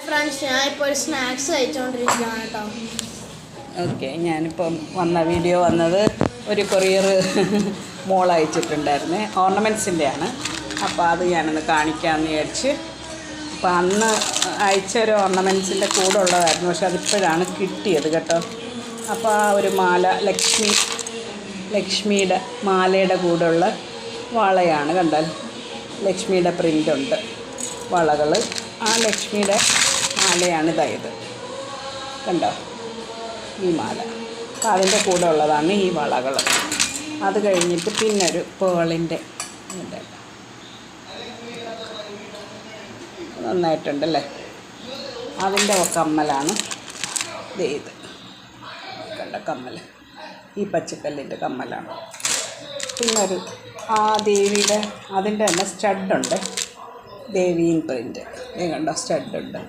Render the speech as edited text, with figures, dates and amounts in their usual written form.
Friends ഞാനിപ്പോൾ ഒരു snacks കഴിച്ചുകൊണ്ടിരിക്കുകയാണ് കേട്ടോ. ഓക്കെ, ഞാനിപ്പം വീഡിയോ വന്നത് ഒരു കൊറിയർ മോൾ അയച്ചിട്ടുണ്ടായിരുന്നേ, ഓർണമെൻറ്റ്സിൻ്റെയാണ്. അപ്പോൾ അത് ഞാനൊന്ന് കാണിക്കാമെന്ന് വിചാരിച്ച്. അപ്പോൾ അന്ന് അയച്ചൊരു ഓർണമെൻറ്റ്സിൻ്റെ കൂടെ ഉള്ളതായിരുന്നു, പക്ഷെ അതിപ്പോഴാണ് കിട്ടിയത് കേട്ടോ. അപ്പോൾ ആ ഒരു മാല ലക്ഷ്മിയുടെ മാലയുടെ കൂടെയുള്ള വളയാണ്. കണ്ടാൽ ലക്ഷ്മിയുടെ പ്രിൻ്റുണ്ട് വളകൾ. ആ ലക്ഷ്മിയുടെ മാലയാണ് ഇതായത്, കണ്ടോ ഈ മാല. അപ്പോൾ അതിൻ്റെ കൂടെ ഉള്ളതാണ് ഈ വളകൾ. അത് കഴിഞ്ഞിട്ട് പിന്നൊരു പേളിൻ്റെ ഉണ്ട്, നന്നായിട്ടുണ്ടല്ലേ. അതിൻ്റെ കമ്മലാണ് ഇത്, കണ്ട കമ്മൽ, ഈ പച്ചക്കല്ലിൻ്റെ കമ്മലാണ്. പിന്നൊരു ആ ദേവിയുടെ അതിൻ്റെ തന്നെ സ്റ്റഡുണ്ട്, ദേവീൻ പ്രിൻ്റ്, കണ്ടോ സ്റ്റഡുണ്ട്.